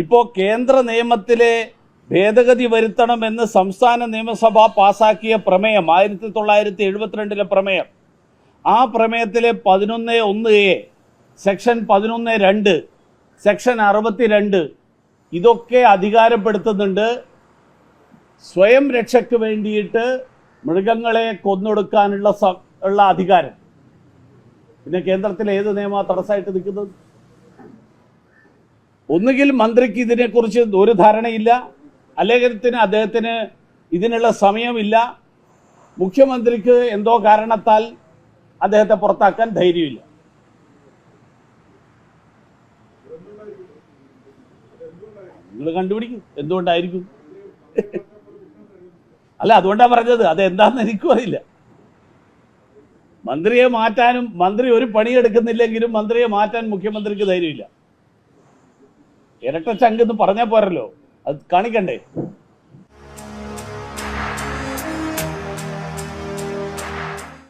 ഇപ്പോൾ കേന്ദ്ര നിയമത്തിലെ ഭേദഗതി വരുത്തണമെന്ന് സംസ്ഥാന നിയമസഭ പാസാക്കിയ പ്രമേയം 1972 പ്രമേയം, ആ പ്രമേയത്തിലെ 11(1)(a), സെക്ഷൻ 11(2), സെക്ഷൻ 62 ഇതൊക്കെ അധികാരപ്പെടുത്തുന്നുണ്ട് സ്വയം രക്ഷയ്ക്ക് വേണ്ടിയിട്ട് മൃഗങ്ങളെ കൊന്നൊടുക്കാനുള്ള അധികാരം. പിന്നെ കേന്ദ്രത്തിൽ ഏത് നിയമമാണ് തടസ്സമായിട്ട് നിൽക്കുന്നത്? ഒന്നുകിൽ മന്ത്രിക്ക് ഇതിനെക്കുറിച്ച് ഒരു ധാരണയില്ല, അല്ലെങ്കിൽ അദ്ദേഹത്തിന് ഇതിനുള്ള സമയമില്ല, മുഖ്യമന്ത്രിക്ക് എന്തോ കാരണത്താൽ അദ്ദേഹത്തെ പുറത്താക്കാൻ ധൈര്യമില്ല. നിങ്ങൾ കണ്ടുപിടിക്കും എന്തുകൊണ്ടായിരിക്കും. അല്ല, അതുകൊണ്ടാണ് പറഞ്ഞത്. അതെന്താണെന്ന് എനിക്കും അറിയില്ല. മന്ത്രിയെ മാറ്റാനും, മന്ത്രി ഒരു പണിയെടുക്കുന്നില്ലെങ്കിലും മന്ത്രിയെ മാറ്റാൻ മുഖ്യമന്ത്രിക്ക് ധൈര്യമില്ല. ഇരട്ട ചങ്കെന്ന് പറഞ്ഞാൽ പോരല്ലോ, അത് കാണിക്കണ്ടേ?